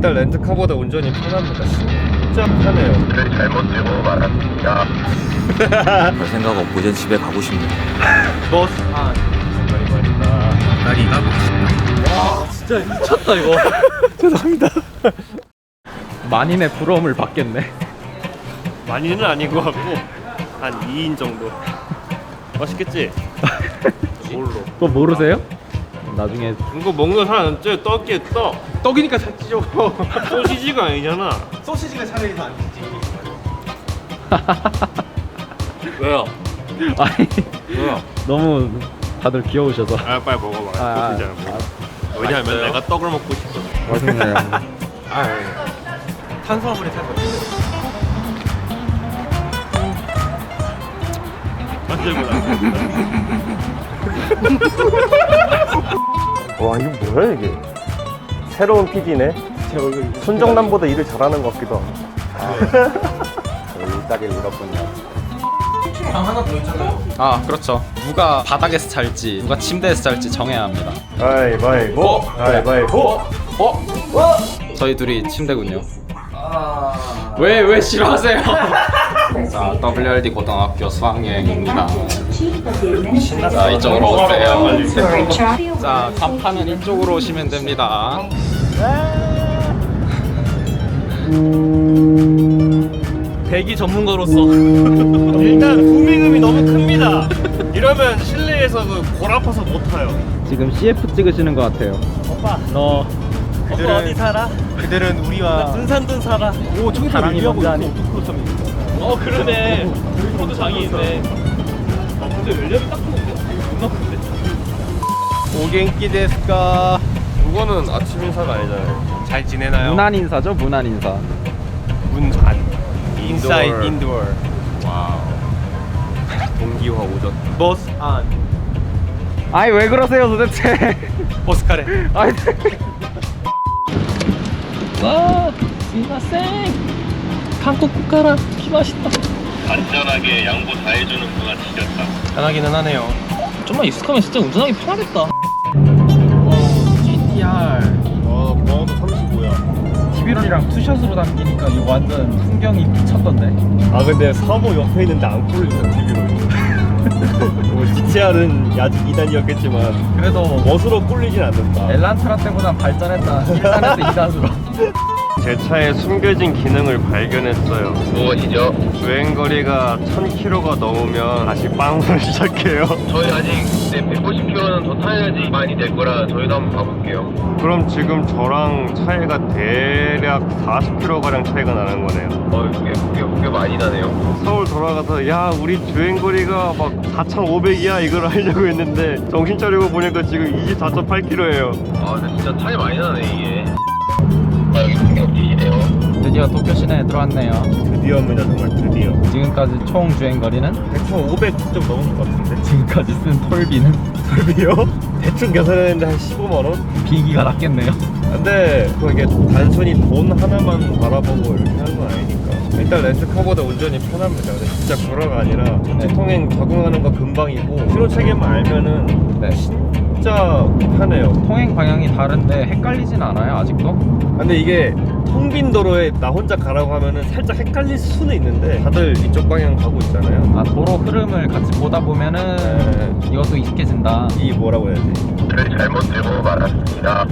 일단 렌트카보다 운전이 편합니다. 진짜 편해요. 그래 잘못 들고 말았습니다. 별 생각 없고 이제 집에 가고 싶네. 버스 안 말이다. 다리가 맛있다. 와 진짜 미쳤다 이거. 죄송합니다. 만인의 부러움을 받겠네. 많이는 아닌 것 같고 한 2인 정도. 맛있겠지? 뭘로? 그거 모르세요? 나중에 이거 먹는 사람 저 떡이에 떡. 떡이니까 잘 찌죠. 소시지가 아니잖아. 소시지가 차라리 더안 찌지. 왜요? 아니 왜요? 너무 다들 귀여우셔서. 아 빨리 먹어봐. 아, 소시지 안 먹어. 왜냐면 맛있어요? 내가 떡을 먹고 싶어. 맛있네요. 아, 탄수화물이 살 것 같은데. 와 이거 뭐야 이게? 새로운 PD네. 손정남보다 일을 잘하는 것 같기도 하고. 일자리를 잃었군요. 아 그렇죠. 누가 바닥에서 잘지 누가 침대에서 잘지 정해야 합니다. 가위바위보. 가위바위보. 저희 둘이 침대군요. 왜 싫어하세요? 자, WRD 고등학교 수학여행입니다. 자, 이쪽으로 오세요. 자, 간판은 이쪽으로 오시면 됩니다. 대기 전문가로서 일단 후미금이 너무 큽니다. 이러면 실내에서 골 아파서 못 타요. 지금 CF 찍으시는 것 같아요. 오빠 너 오빠 어디 살아? 그들은 우리와 둔산둔 살아. 오 저기 사랑이 먼저 하니. 그러네. 포도 장이 있네. 근데 웰력이 딱 좋은데? 존나 큰데? 오겐키 데스까? 그거는 아침 인사가 아니잖아요. 잘 지내나요? 문안 인사죠, 문안 인사. 문안. 인사이드 인도어. 와우. 동기화 오전. 버스 안. 아이 왜 그러세요 도대체? 버스카레. 아이. 와, 스미마셍. 한국 국가라 기맛있다. 안전하게 양보 다 해주는구나 지렸다. 편하기는 하네요. 좀만 익숙하면 진짜 운전하기 편하겠다. GTR. 보험도 35야. 11원이랑 투샷으로 담기니까 이거 완전 풍경이 미쳤던데. 아 근데 사모 옆에 있는데 안 꼴리죠 TV로. 뭐 GTR은 아직 2단이었겠지만 그래도 멋으로 꼴리진 않는다. 엘란트라 때보단 발전했다. 1단에서 2단으로. 제 차에 숨겨진 기능을 발견했어요. 무엇이죠? 주행거리가 1000km가 넘으면 다시 빵으로 시작해요. 저희 아직 150km는 더 타야지 많이 될 거라 저희도 한번 봐볼게요. 그럼 지금 저랑 차이가 대략 40km가량 차이가 나는 거네요. 그게 많이 나네요. 서울 돌아가서 야 우리 주행거리가 막 4,500이야 이걸 하려고 했는데 정신 차리고 보니까 지금 24.8km예요. 아 근데 진짜 차이 많이 나네 이게. 아 여기 풍경 뒤지네요. 드디어 도쿄 시내에 들어왔네요. 드디어입니다 정말 드디어. 지금까지 총 주행 거리는 1,500 좀 넘은 것 같은데. 지금까지 쓴 톨비는 설비요? 대충 계산했는데 한 15만원? 비기가 났겠네요. 근데 그게 단순히 돈 하나만 바라보고 이렇게 하는 건 아니니까 일단 렌트카보다 운전이 편합니다. 근데 진짜 불화가 아니라 전체 통행 적응하는 거 금방이고 신호 체계만 알면은 네. 진짜 편해요. 통행 방향이 다른데 헷갈리진 않아요 아직도? 근데 이게 텅 빈 도로에 나 혼자 가라고 하면은 살짝 헷갈릴 수는 있는데 다들 이쪽 방향 가고 있잖아요. 아 도로 흐름을 같이 보다 보면은 이것도 익숙해진다. 이 뭐라고 해야 돼? 그래 잘못 들고 말았습니다.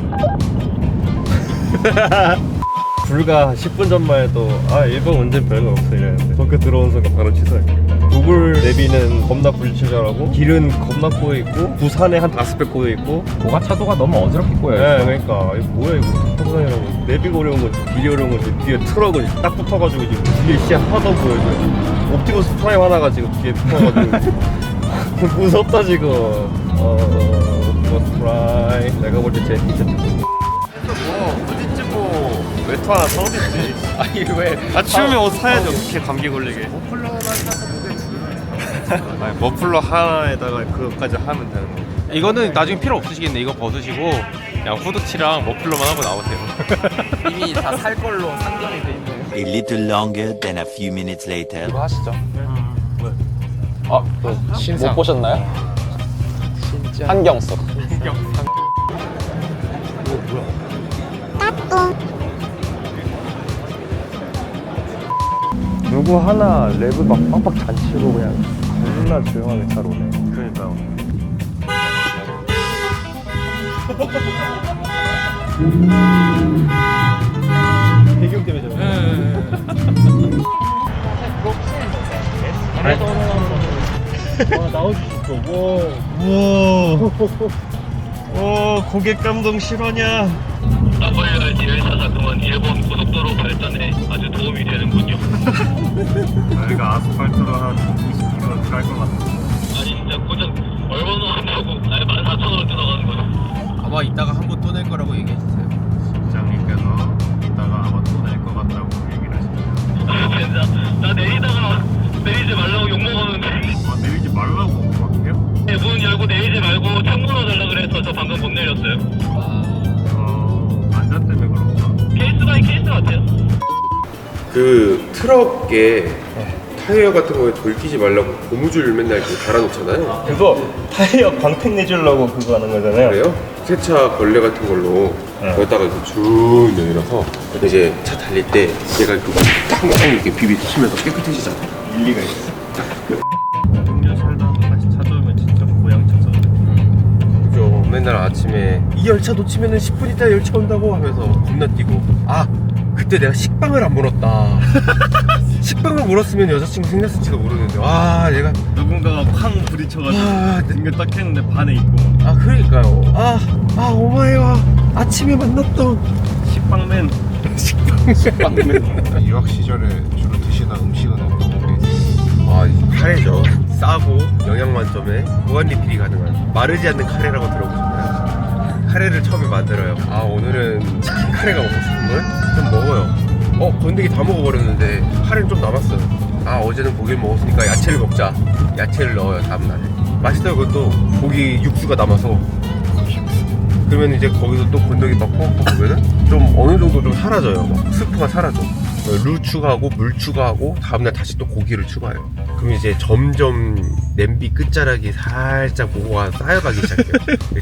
불과 10분 전만 해도 아 일본 운전 별거 없어 이랬는데 도쿄 들어온 순간 바로 취소할게요. 구글 내비는 겁나 불친절하고 길은 겁나 꼬여있고 부산에 한 5배 꼬여있고. 고가 차도가 너무 어지럽게 꼬여 네 있어. 그러니까 이거 뭐야 이거 부산이라고. 내비가 어려운 건지 길이 어려운 건지 뒤에 트럭은 딱 붙어가지고 지금 뒤에 씨 하나도 안 보여줘요. 옵티머스 프라임 하나가 지금 뒤에 붙어가지고 무섭다 지금. 옵티머스 프라임 내가 볼 때 제일 티셔츠 뭐 부딪지 뭐 외투 하나 사오겠지. 아니 왜? 추우면 옷 사야지 어떻게 감기 걸리게. 머플러만 사서 무대 아니 머플러 하나에다가 그거까지 하면 되는 거. 이거는 나중에 필요 없으시겠네. 이거 벗으시고 그냥 후드티랑 머플러만 하고 나오세요. 이미 다 살 걸로 상정이 돼 있네. A little longer than a few minutes later. 이거 하시죠. 신상 못 보셨나요? 진짜 한경석. 누구 하나 랩을 막 빡빡 잔치고 그냥 겁나 조용하게 잘 오네. 그러니까요. 배경 때문에 나올 수 있어. 와, 고객 감동 실화냐? WRD를 사사건은 일본 고속도로 발전에 아주 도움이 되는군요. 저희가 아스팔트로 한 20km 깔것 같아. 아니 진짜 고작 얼마나 한다고? 아니 14,000원 들어가는 거야. 아마 이따가 한 번 또 낼 거라고 얘기해 주세요. 부장님께서 이따가 아마 또 낼 것 같다고 얘기를 하시네요. 진짜 나 내리다가 내리지 말라고 욕 먹었는데. 아, 내리지 말라고 막해요? 문 열고 내리지 말고 창문으로 달라 그래서 저 방금 못 내렸어요. 안전 때문에 그런가? 케이스 바이 케이스 같아요. 그 트럭에 타이어 같은 거에 돌 끼지 말라고 고무줄 맨날 이렇게 달아놓잖아요. 그거 타이어 광택 내주려고 그거 하는 거잖아요. 그래요? 세차 걸레 같은 걸로 여기다가 이렇게 쭉 내밀어서 이제 차 달릴 때 얘가 이렇게 탕탕 이렇게 비비 치면서 깨끗해지잖아요. 일리가 있어. 6년 살다가 다시 찾아오면 진짜 고향차죠. 그죠. 맨날 아침에 이 열차 놓치면 10분 있다 열차 온다고 하면서 겁나 뛰고, 아 그때 내가 식빵을 안 물었다. 식빵을 물었으면 여자친구 생겼을지도 모르는데, 아 얘가 누군가가 쾅 부딪혀가지고 등에 딱 했는데 반에 있고. 아 그러니까요. 아 오마이와 아침에 만났던 식빵맨. 식빵맨. 유학 시절에 주로 드시던 음식은 어떤 게 있어요? 아 카레죠. 싸고 영양 만점에 무한 리필이 가능한 마르지 않는 카레라고 들어보셨나요? 카레를 처음에 만들어요. 아 오늘은 치킨 카레가 먹고 싶은걸? 좀 먹어요. 건더기 다 먹어버렸는데 카레는 좀 남았어요. 아 어제는 고기를 먹었으니까 야채를 먹자. 야채를 넣어요 다음날에. 맛있어요. 그것도 고기 육수가 남아서. 그러면 이제 거기서 또 건더기 막 퍼먹고 보면은 좀 어느 정도 좀 사라져요. 막 스프가 사라져. 루 추가하고 물 추가하고 다음날 다시 또 고기를 추가해요. 그럼 이제 점점 냄비 끝자락이 살짝 뭐가 쌓여가기 시작해요.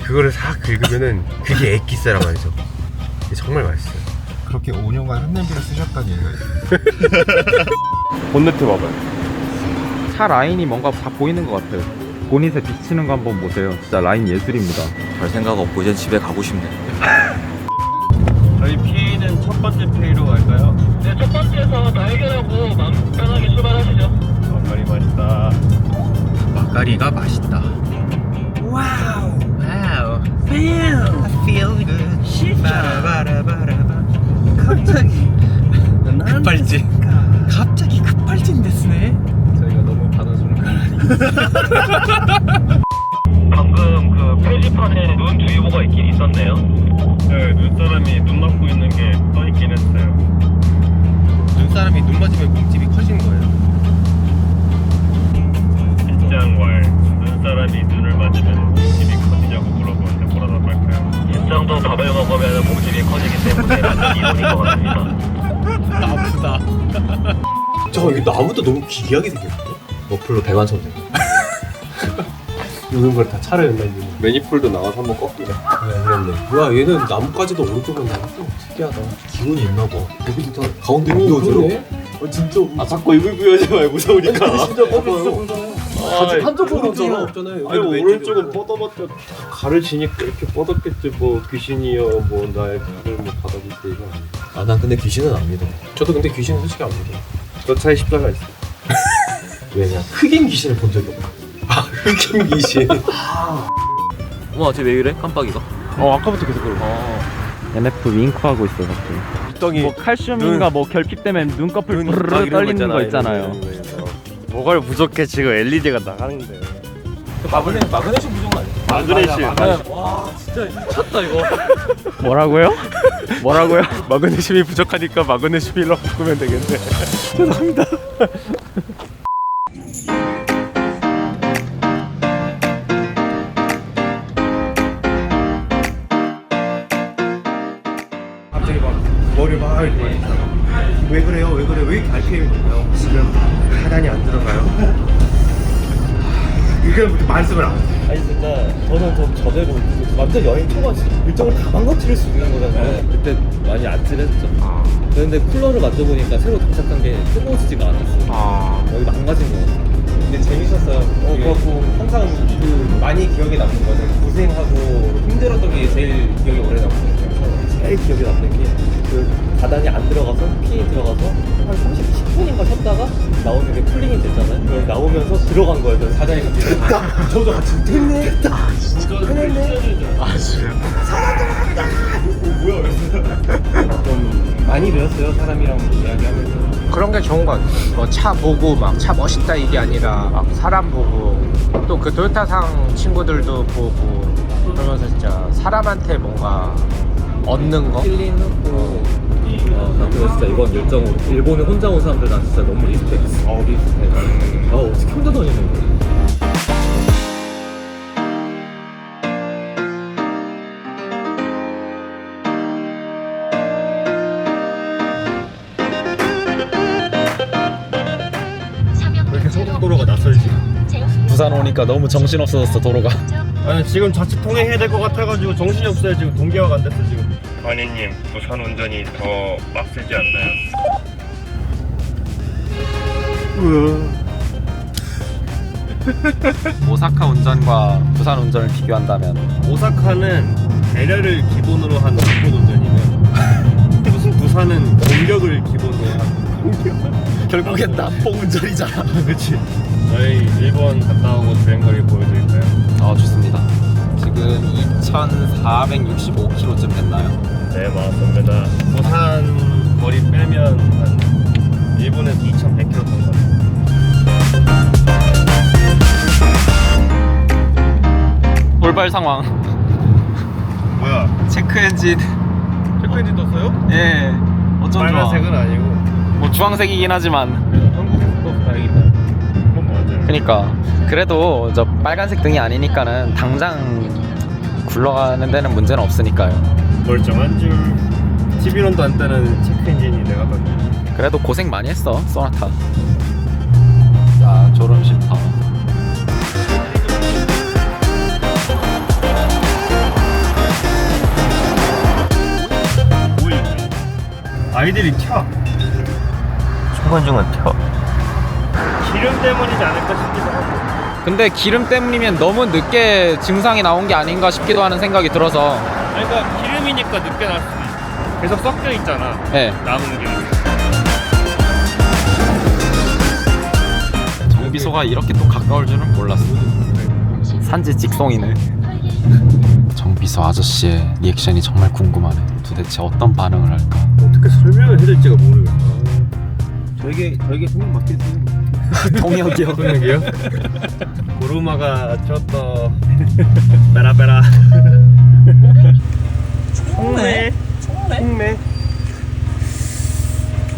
그거를 싹 긁으면은 그게 엑기스란 말이죠. 정말 맛있어요. 그렇게 5년간 한 냄비를 쓰셨다는 얘기가 있어요. 본네트 봐봐요. 차 라인이 뭔가 다 보이는 것 같아요. 보닛에 비치는 거 한번 보세요. 진짜 라인 예술입니다. 별 생각 없고 이젠 집에 가고 싶네. 저희 PA는 첫 번째 PA로 갈까요? 네, 첫 번째에서 다 해결하고 마음 편하게 출발하시죠. 막걸리 맛있다. 막가리가 맛있다. 급발진. 갑자기 급발진 됐네. 저희가 너무 받아주는 거 아니에요? 방금 그 표지판에 눈 주의보가 있긴 있었네요. 네, 눈사람이 눈 맞고 있는 게 떠있긴 했어요. 눈사람이 눈 맞으면 몸집이 커지는 거예요. 입장왈 눈사람이 눈을 맞으면 몸집이 커지냐고 물어보는데 뭐라 답할까요? 입장도 밥을 먹으면 몸집이 커지기 때문에 이론인 것 같습니다. 아프다. 잠깐 이게 나무도 너무 기괴하게 생겼네. 머플러 배관처럼 생겼네. 이런 걸 다 차려 연달리는. 매니폴드 나와서 한번 꺾이자. 그랬네. 뭐야 얘는 나무까지도 오른쪽으로 나왔어. 특이하다. 기운이 있나 봐. 여기 진짜 가운데 미워져요. 진짜. 아 자꾸 입을 부여하지 말고 무서우니까. 진짜 뻗어요. 한쪽으로 없잖아요. 아니 오른쪽은 뻗어봤자 가르치니까 이렇게 뻗었겠지. 뭐 귀신이여 뭐 나의 칼을 뭐 받아줄 때 이거 아니야. 아 난 근데 귀신은 안 믿어. 저도 근데 귀신은 솔직히 안 믿어. 저 차에 십자가 있어. 왜냐? 흑인 귀신을 본 적이 없어. 아 흑인 귀신. 어머, 쟤 왜 이래? 깜빡이가? 아까부터 계속 그러고. NF 윙크하고 있어 갑자기. 떡이 뭐 칼슘인가 뭐 결핍 때문에 눈꺼풀 부르르 떨리는 거 있잖아요. 뭐가 부족해 지금 LED가 나가는데. 마그네슘 부족 아니야? 마그네슘. 와, 진짜 미쳤다 이거. 뭐라고요? 뭐라고요? 마그네슘이 부족하니까 마그네슘일로 바꾸면 되겠네. 죄송합니다. 갑자기 막 머리 막 이렇게 왜 그래요? 왜 그래? 왜 이렇게 RPM이 높아요? 지금 하단이 안 들어가요? 이게 말씀을 안 해요. 아니 진짜 저는 저대로 완전 여행 초가 일정을 다 망가뜨릴 수 있는 거잖아요. 그때 많이 아찔했죠. 근데 쿨러를 만져보니까 새로 도착한 게 뜨거워지지가 않았어. 거의 망가진 거 같아. 근데 재밌었어요. 그렇고 항상 그 많이 기억에 남는 거는 고생하고 힘들었던 게 제일 기억에 오래 남거든요. 제일 기억에 남는 게 그 바닥이 안 들어가서 핀이 들어가서 한 10분인가 쉬었다가 나오는 게 쿨링이 됐잖아요. 그걸 나오면서 들어간 거예요. 저는 사장이 갑자기 저도 같이 됐네. 해냈네. 아 진짜. 좀 많이 배웠어요. 사람이랑 이야기하면서. 그런 게 좋은 것 같아요. 뭐 차 보고 막 차 멋있다 이게 아니라 막 사람 보고 또 그 토요타상 친구들도 보고 그러면서 진짜 사람한테 뭔가 얻는 거. 힐링하고 나 그거 진짜 이번 열정으로 일본에 혼자 온 사람들 난 진짜 너무 리스펙. 리스펙. 어떻게 혼자 다니는 거야? 왜 이렇게 소고도로가 낯설지? 부산 오니까 너무 정신 없어졌어 도로가. 아니 지금 자칫 통행해야 될 것 같아가지고 정신이 없어요. 지금 동기화가 안 됐어 지금. 관이님 부산 운전이 더 빡세지 않나요? 오사카 운전과 부산 운전을 비교한다면 오사카는 배려를 기본으로 한 일본 운전이면 무슨 부산은 공격을 기본으로 한 결국엔 남봉 운전이잖아. 그치. 저희 일본 갔다 오고 주행거리 보여드릴까요? 아 좋습니다. 지금 2,465km쯤 됐나요? 네 맞습니다. 부산 거리 빼면 한 일본에서 2,100km 정도. 돌발 상황. 뭐야? 체크 엔진. 체크 엔진 떴어요? 예. 어쩜 좋아. 빨간색은 아니고 뭐 주황색이긴 하지만. 한국에서 또 다행이다. 그건 맞아요. 그니까 그래도 저 빨간색 등이 아니니까는 당장 굴러가는 데는 문제는 없으니까요. 멀쩡한 줄. 11원도 안 따는 체크 엔진이 내가 더. 그래도 고생 많이 했어 소나타. 자 졸음쉼터. 아이들이 튀어. 중간중간 튀어. 기름 때문이지 않을까 싶기도 하고. 근데 기름 때문이면 너무 늦게 증상이 나온 게 아닌가 싶기도 하는 생각이 들어서. 아니, 그러니까 기름이니까 늦게 날 수도 있어. 계속 섞여 있잖아. 예. 남은 기름. 정비소가 이렇게 또 가까울 줄은 몰랐어. 산지 직송이네. 정비소 아저씨의 리액션이 정말 궁금하네. 도대체 어떤 반응을 할까? 어떻게 설명을 해야 될지가 모르겠어. 저에게 통역 맡겠어요. 통역이요? 통역이요? 고루마가 쳤더 베라베라. 총매?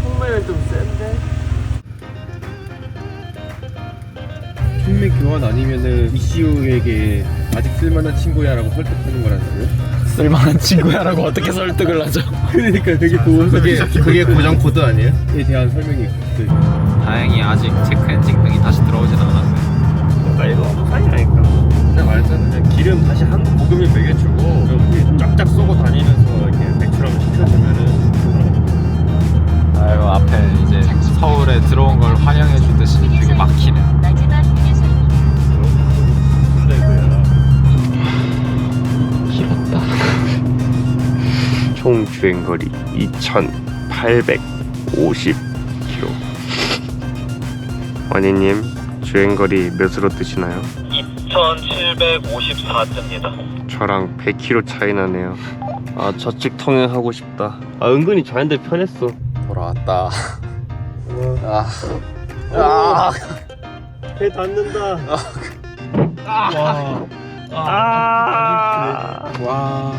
총매는 좀 센데? 총매 교환 아니면은 이시우에게 아직 쓸만한 친구야라고 설득하는 거라고요? 쓸만한 친구야라고 어떻게 설득을 하죠? 그러니까 되게 그게 고정 코드 아니에요? 에 대한 설명이 다행히 아직 체크 엔진 등이 다시 들어오진 않았네. 나 이거 너무 사이라니까. 내가 말했잖아. 그냥 기름 다시 한국 고급을 먹여주고 좀 쫙쫙 쏘고 다니면서 이렇게 배출하면 시켜주면은. 아유 앞에 이제 서울에 들어온 걸 환영해 주듯이 되게 막히네. 근데 그야. 길었다. 총 주행거리 2,850km. 원희님 주행거리 몇으로 뜨시나요? 2,754쯤입니다. 저랑 100km 차이 나네요. 아 저측 통행하고 싶다. 아 은근히 좌회전 편했어. 돌아왔다. 배 닿는다. 와. 와.